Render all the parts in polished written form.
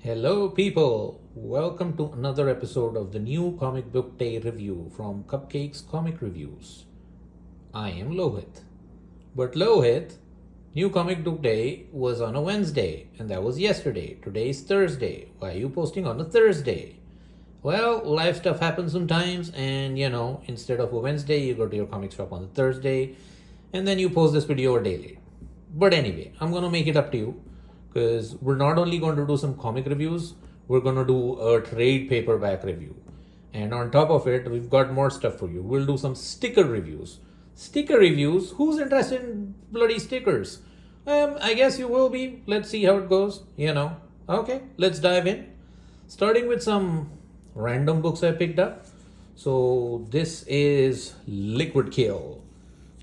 Hello, people. Welcome to another episode of the new comic book day review from Cupcakes Comic Reviews. I am Lohit. But Lohit, new comic book day was on a Wednesday, and that was yesterday. Today is Thursday. Why are you posting on a Thursday? Well, life stuff happens sometimes, and instead of a Wednesday, you go to your comic shop on a Thursday, and then you post this video a day late. But anyway, I'm gonna make it up to you because we're not only going to do some comic reviews, we're going to do a trade paperback review. And on top of it, we've got more stuff for you. We'll do some sticker reviews. Sticker reviews? Who's interested in bloody stickers? I guess you will be. Let's see how it goes. Okay, let's dive in. Starting with some random books I picked up. So this is Liquid Kill.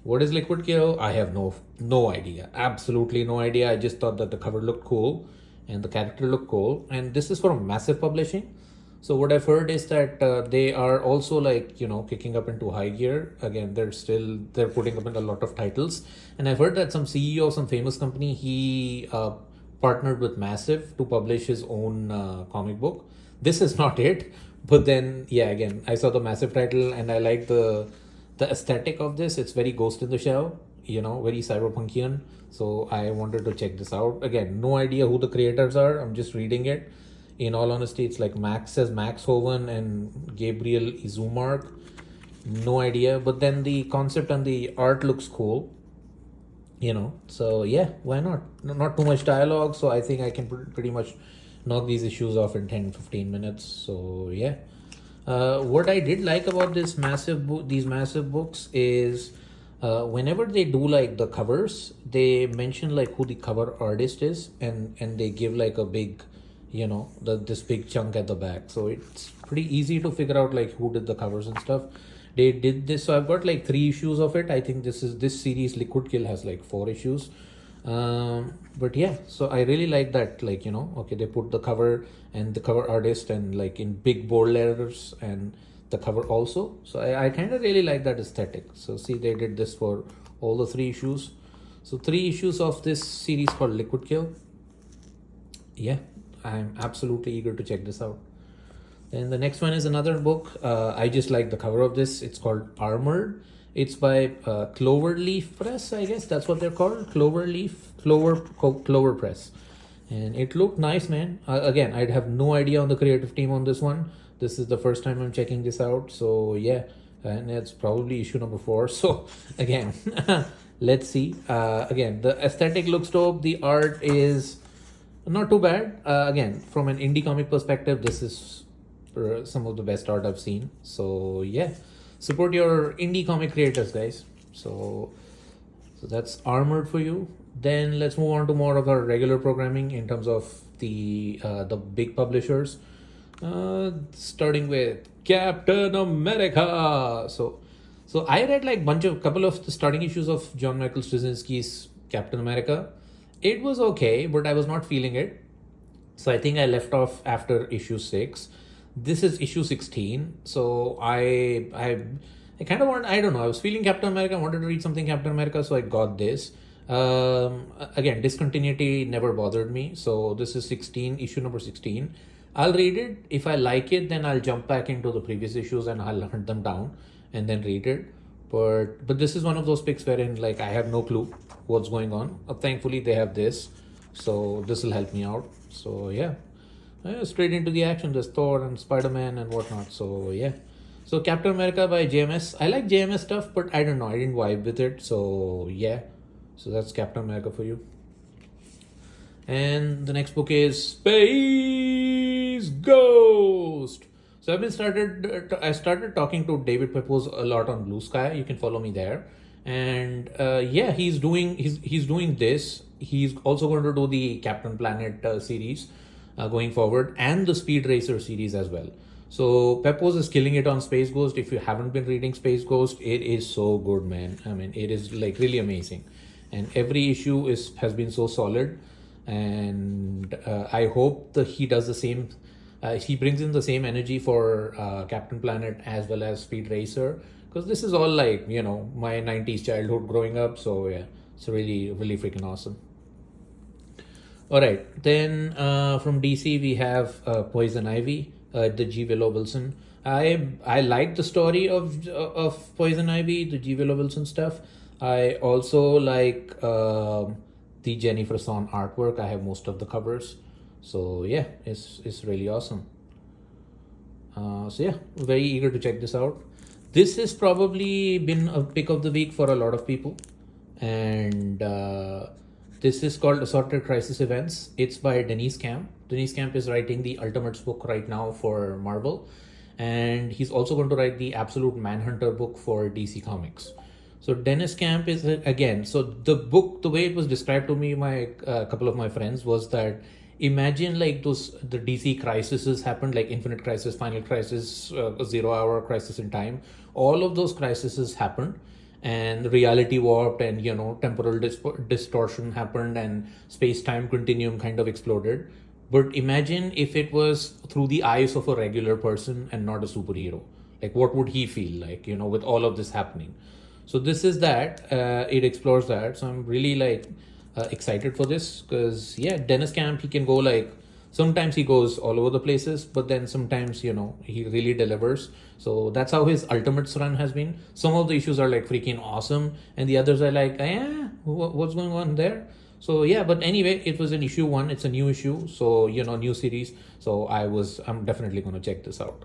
What is Liquid Kill? I have no idea. Absolutely no idea. I just thought that the cover looked cool and the character looked cool. And this is from Massive Publishing. So what I've heard is that they are also kicking up into high gear. Again, they're putting up in a lot of titles. And I've heard that some CEO of some famous company, he partnered with Massive to publish his own comic book. This is not it. But then, yeah, again, I saw the Massive title and I like the aesthetic of this. It's very Ghost in the Shell, very cyberpunkian. So I wanted to check this out. Again, no idea who the creators are. I'm just reading it. In all honesty, it's like Max Hoven and Gabriel Izumark. No idea. But then the concept and the art looks cool. So yeah, why not? Not too much dialogue. So I think I can pretty much knock these issues off in 10-15 minutes. So yeah. What I did like about these massive books is whenever they do like the covers, they mention like who the cover artist is, and they give like a big, this big chunk at the back. So it's pretty easy to figure out like who did the covers and stuff. They did this, so I've got like 3 issues of it. I think this series Liquid Kill has like 4 issues. But yeah, so I really like that, okay, they put the cover and the cover artist and like in big bold letters and the cover also. So I kind of really like that aesthetic. So see, they did this for all the 3 issues. So 3 issues of this series called Liquid Kill. Yeah, I'm absolutely eager to check this out. Then the next one is another book. I just like the cover of this. It's called Armored. It's by Cloverleaf Press, I guess that's what they're called. Clover Press. And it looked nice, man. Again, I'd have no idea on the creative team on this one. This is the first time I'm checking this out. So yeah, and it's probably issue number 4. So again, let's see. Again, the aesthetic looks dope. The art is not too bad. Again, from an indie comic perspective, this is some of the best art I've seen. So yeah. Support your indie comic creators, guys. So that's Armored for you. Then let's move on to more of our regular programming in terms of the big publishers. Starting with Captain America. So I read like couple of the starting issues of John Michael Straczynski's Captain America. It was okay, but I was not feeling it. So I think I left off after issue 6. This is issue 16. So I kind of want, I don't know, I was feeling Captain America. I wanted to read something Captain America, so I got this. Again, discontinuity never bothered me. So this is issue number 16. I'll read it. If I like it, then I'll jump back into the previous issues and I'll hunt them down and then read it. But this is one of those picks wherein like I have no clue what's going on. Thankfully they have this, so this will help me out. So yeah. Straight into the action. There's Thor and Spider-Man and whatnot. So yeah. So Captain America by JMS. I like JMS stuff, but I don't know. I didn't vibe with it. So yeah. So that's Captain America for you. And the next book is Space Ghost. So I started talking to David Pepose a lot on Blue Sky. You can follow me there. And yeah, he's doing this. He's also going to do the Captain Planet series. Going forward, and the Speed Racer series as well. So Pepose is killing it on Space Ghost. If you haven't been reading Space Ghost, it is so good, man. I mean, it is like really amazing, and every issue has been so solid. And I hope that he does the same. He brings in the same energy for Captain Planet as well as Speed Racer, because this is all like my 90s childhood growing up. So yeah, it's really really freaking awesome. All right. Then from DC we have Poison Ivy, the G. Willow Wilson. I like the story of Poison Ivy, the G. Willow Wilson stuff. I also like the Jennifer Son artwork. I have most of the covers. So yeah, it's really awesome. So yeah, very eager to check this out. This has probably been a pick of the week for a lot of people, and this is called Assorted Crisis Events. It's by Denise Camp. Denise Camp is writing the Ultimates book right now for Marvel, and he's also going to write the Absolute Manhunter book for DC Comics. So Dennis Camp is again. So the book, the way it was described to me, my couple of my friends, was that imagine like the DC crises happened, like Infinite Crisis, Final Crisis, 0 Hour Crisis in Time. All of those crises happened, and reality warped, and temporal distortion happened, and space-time continuum kind of exploded. But imagine if it was through the eyes of a regular person and not a superhero. Like, what would he feel like, with all of this happening? So this is that. It explores that. So I'm really excited for this because Dennis Camp, he can go sometimes he goes all over the places, but then sometimes he really delivers. So that's how his Ultimates run has been. Some of the issues are freaking awesome, and the others are what's going on there? So yeah, but anyway, it was an issue 1. It's a new issue, so new series. So I'm definitely going to check this out.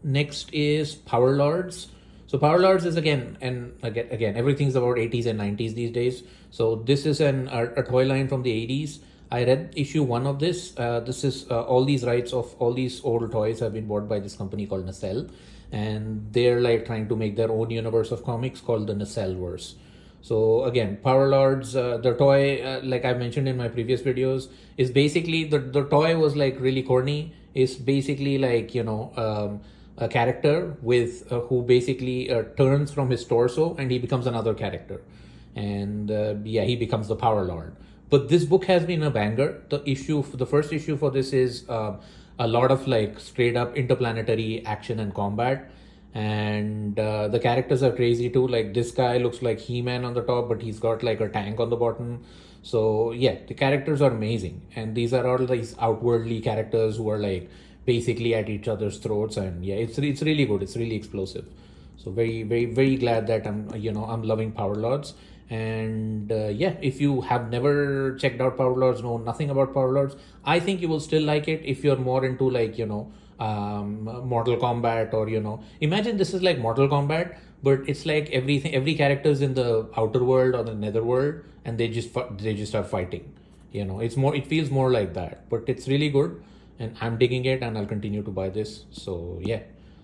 Next is Power Lords. So Power Lords is again everything's about 80s and 90s these days. So this is a toy line from the 80s. I read issue 1 of this. This is all these rights of all these old toys have been bought by this company called Nacelle, and they're trying to make their own universe of comics called the Nacelle-verse. So again, Power Lords, the toy, like I mentioned in my previous videos, is basically the toy was really corny. It's basically a character with who basically turns from his torso and he becomes another character, and he becomes the Power Lord. But this book has been a banger. The first issue for this is a lot of straight up interplanetary action and combat, and the characters are crazy too. This guy looks like He-Man on the top, but he's got a tank on the bottom. So yeah, the characters are amazing, and these are all these outwardly characters who are basically at each other's throats, and it's really good. It's really explosive. So very, very, very glad that I'm loving Power Lords. And if you have never checked out Power Lords, know nothing about Power Lords, I think you will still like it if you're more into Mortal Kombat, or imagine this is like Mortal Kombat, but it's every character is in the outer world or the nether world, and they just are fighting. It feels more like that, but it's really good, and I'm digging it, and I'll continue to buy this. So yeah,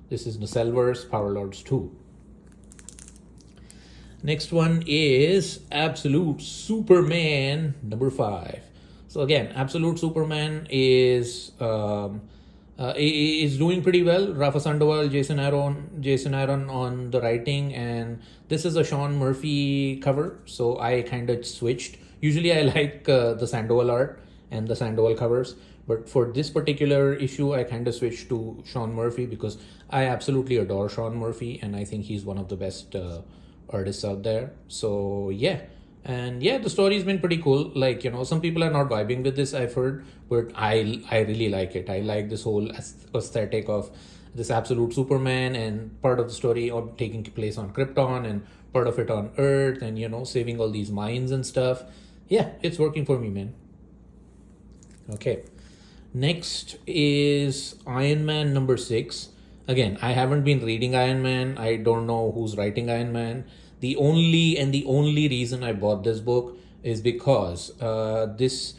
this is Nacelle-verse Power Lords 2. Next one is Absolute Superman number 5. So again, Absolute Superman is doing pretty well. Rafa Sandoval, Jason Aaron on the writing, and this is a Sean Murphy cover. So I kind of switched. Usually I like the Sandoval art and the Sandoval covers, but for this particular issue, I kind of switched to Sean Murphy because I absolutely adore Sean Murphy, and I think he's one of the best artists out there. So yeah, and the story's been pretty cool. Some people are not vibing with this, I've heard, but I really like it. I like this whole aesthetic of this Absolute Superman, and part of the story of taking place on Krypton and part of it on Earth, and saving all these mines and stuff. Yeah, it's working for me, man. Okay, next is Iron Man number 6. Again, I haven't been reading Iron Man. I don't know who's writing Iron Man. The only reason I bought this book is because this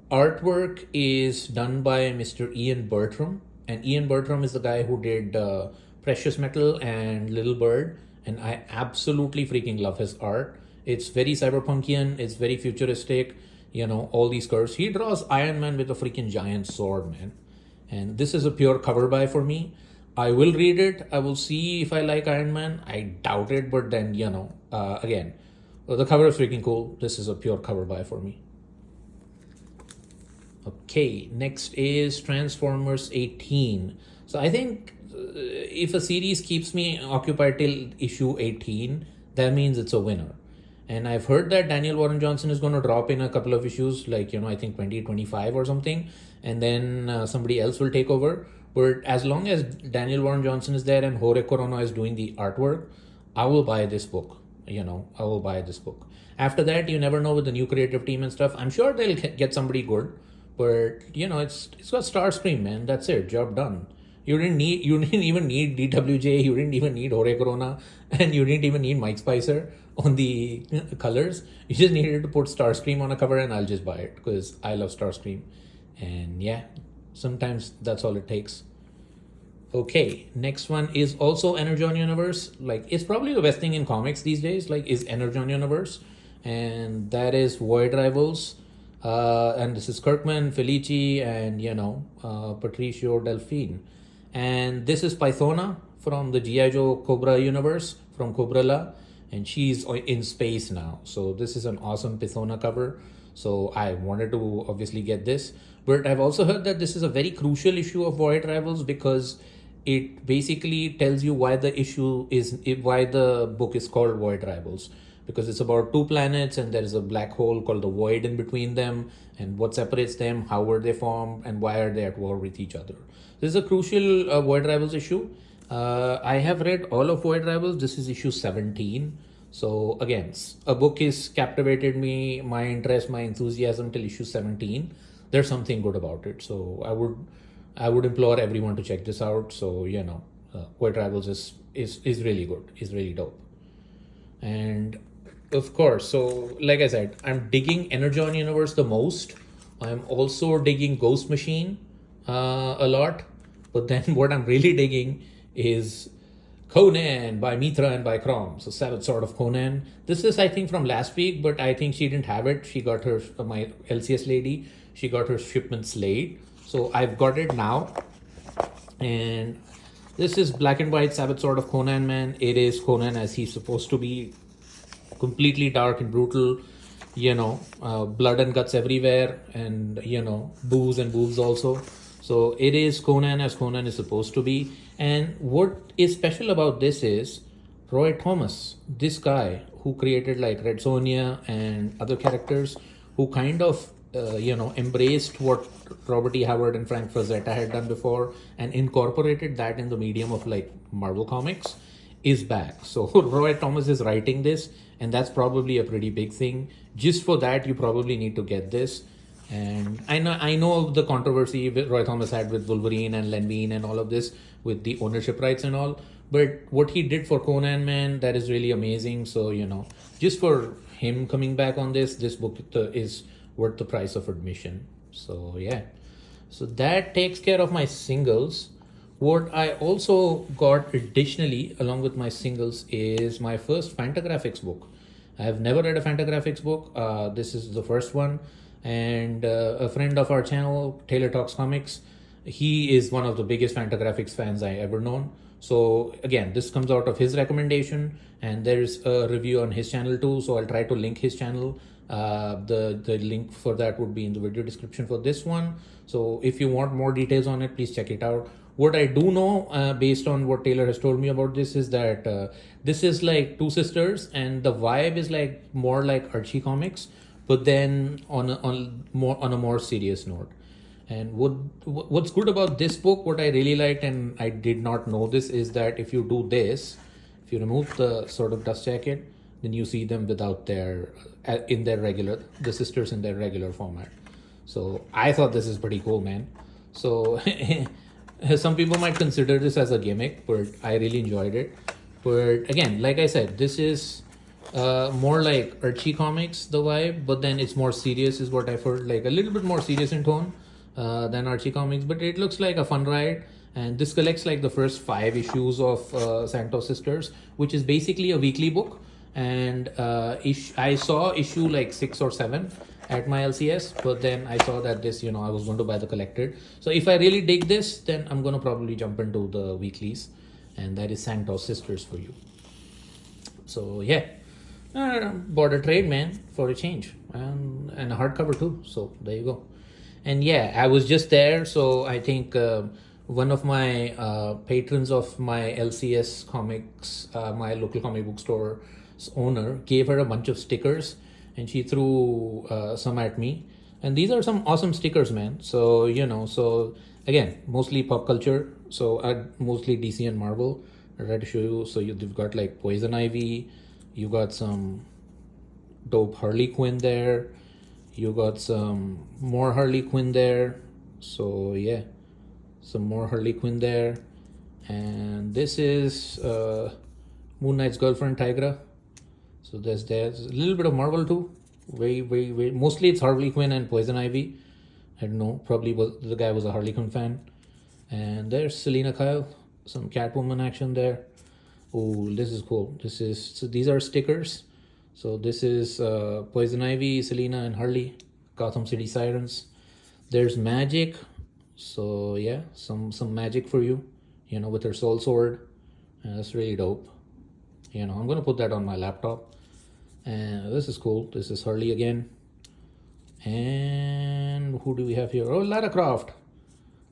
artwork is done by Mr. Ian Bertram. And Ian Bertram is the guy who did Precious Metal and Little Bird. And I absolutely freaking love his art. It's very cyberpunkian. It's very futuristic. All these curves. He draws Iron Man with a freaking giant sword, man. And this is a pure cover buy for me. I will read it. I will see if I like Iron Man. I doubt it, but then, again, the cover is freaking cool. This is a pure cover buy for me. Okay, next is Transformers 18. So I think if a series keeps me occupied till issue 18, that means it's a winner. And I've heard that Daniel Warren Johnson is going to drop in a couple of issues, like, I think 2025 or something, and then somebody else will take over. But as long as Daniel Warren Johnson is there and Jorge Corona is doing the artwork, I will buy this book. I will buy this book. After that, you never know with the new creative team and stuff. I'm sure they'll get somebody good, but it's got Starscream, man. That's it. Job done. You didn't even need DWJ. You didn't even need Jorge Corona, and you didn't even need Mike Spicer on the colors. You just needed to put Starscream on a cover, and I'll just buy it because I love Starscream. And yeah, sometimes that's all it takes. Okay, next one is also Energon Universe. Like, it's probably the best thing in comics these days, like, is Energon Universe. And that is Void Rivals. And this is Kirkman, Felici, and, Patricio Delphine. And this is Pythona from the G.I. Joe Cobra universe, from Cobrala. And she's in space now. So this is an awesome Pythona cover. So I wanted to obviously get this. But I've also heard that this is a very crucial issue of Void Rivals because it basically tells you why why the book is called Void Rivals. Because it's about two planets and there is a black hole called the Void in between them, and what separates them, how were they formed, and why are they at war with each other. This is a crucial Void Rivals issue. I have read all of Void Rivals. This is issue 17. So again, a book has captivated me, my interest, my enthusiasm till issue 17. There's something good about it. So I would implore everyone to check this out. So Void Rivals is really good. Is really dope. And of course, so like I said, I'm digging Energon Universe the most. I'm also digging Ghost Machine a lot. But then what I'm really digging is Conan by Mitra and by Crom. So Seventh Sword of Conan. This is, I think, from last week, but I think she didn't have it. She got her, my LCS lady, she got her shipments late. So I've got it now. And this is black and white Sabbath Sword of Conan, man. It is Conan as he's supposed to be. Completely dark and brutal, blood and guts everywhere, and booze and boobs also. So it is Conan as Conan is supposed to be. And what is special about this is Roy Thomas, this guy who created like Red Sonja and other characters, who kind of embraced what Robert E. Howard and Frank Frazetta had done before and incorporated that in the medium of like Marvel Comics, is back. So Roy Thomas is writing this, and that's probably a pretty big thing. Just for that, you probably need to get this. And I know the controversy Roy Thomas had with Wolverine and Len Wein and all of this with the ownership rights and all. But what he did for Conan, man, that is really amazing. So, just for him coming back on this book is worth the price of admission. So, yeah. So that takes care of my singles. What I also got additionally along with my singles is my first Fantagraphics book. I have never read a Fantagraphics book. This is the first one. And a friend of our channel, Taylor Talks Comics, he is one of the biggest Fantagraphics fans I ever known. So again, this comes out of his recommendation, and there's a review on his channel too. So I'll try to link his channel. The link for that would be in the video description for this one. So if you want more details on it, please check it out. What I do know, based on what Taylor has told me about this, is that this is like two sisters, and the vibe is like more like Archie comics, but then on a more serious note. And what's good about this book, what I really liked, and I did not know this, is that if you do this, if you remove the sort of dust jacket, then you see them without the sisters in their regular format. So I thought this is pretty cool, man. So some people might consider this as a gimmick, but I really enjoyed it. But again, like I said, this is more like Archie comics, the vibe, but then it's more serious is what I've heard, like a little bit more serious in tone than Archie comics, but it looks like a fun ride. And this collects like the first 5 issues of Santos Sisters, which is basically a weekly book. And I saw issue like 6 or 7 at my LCS, but then I saw that this, I was going to buy the collected. So if I really dig this, then I'm going to probably jump into the weeklies, and that is Santos Sisters for you. So yeah, bought a trade, man, for a change, and a hardcover too. So there you go. And yeah, I was just there. So I think one of my patrons of my LCS comics, my local comic book store, owner gave her a bunch of stickers, and she threw some at me. And these are some awesome stickers, man. So so again, mostly pop culture. So mostly DC and Marvel. I tried to show you. So you've got like Poison Ivy, you got some dope Harley Quinn there, you got some more Harley Quinn there. So yeah, some more Harley Quinn there. And this is Moon Knight's girlfriend Tigra. So there's a little bit of Marvel too. Very mostly it's Harley Quinn and Poison Ivy. I don't know, probably the guy was a Harley Quinn fan. And there's Selena Kyle, some Catwoman action there. Oh, this is cool. So these are stickers. So this is Poison Ivy, Selena, and Harley, Gotham City Sirens. There's Magic. So yeah, some magic for you, with her soul sword. That's really dope. I'm gonna put that on my laptop. And this is cool. This is Harley again. And who do we have here? Oh, Lara Croft.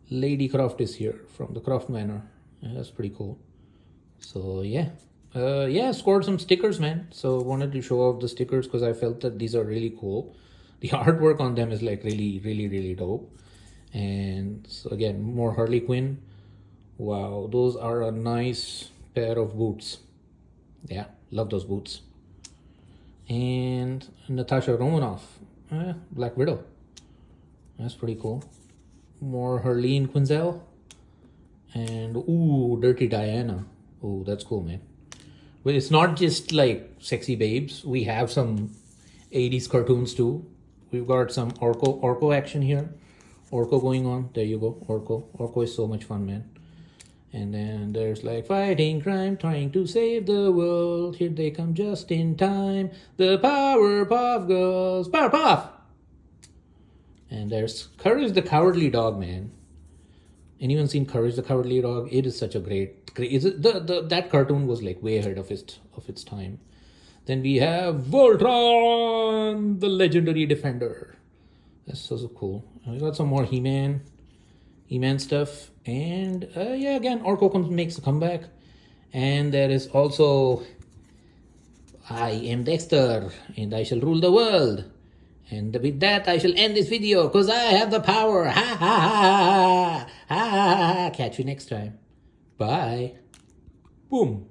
Lady Croft is here from the Croft Manor. Yeah, that's pretty cool. So yeah. Scored some stickers, man. So wanted to show off the stickers because I felt that these are really cool. The artwork on them is like really dope. And so again, more Harley Quinn. Wow, those are a nice pair of boots. Yeah, love those boots. And Natasha Romanoff, Black Widow. That's pretty cool. More Harleen Quinzel. And ooh, Dirty Diana. Ooh, that's cool, man. But it's not just like sexy babes. We have some 80s cartoons too. We've got some Orko action here. Orko going on. There you go, Orko. Orko is so much fun, man. And then there's like fighting crime, trying to save the world. Here they come just in time. The Powerpuff Girls. Powerpuff! And there's Courage the Cowardly Dog, man. Anyone seen Courage the Cowardly Dog? It is such a great that cartoon was like way ahead of its time. Then we have Voltron, the legendary defender. That's so cool. We got some more He-Man stuff. And again, Orko makes a comeback. And there is also I am Dexter and I shall rule the world. And with that, I shall end this video because I have the power. Ha ha ha ha ha ha. Catch you next time. Bye. Boom.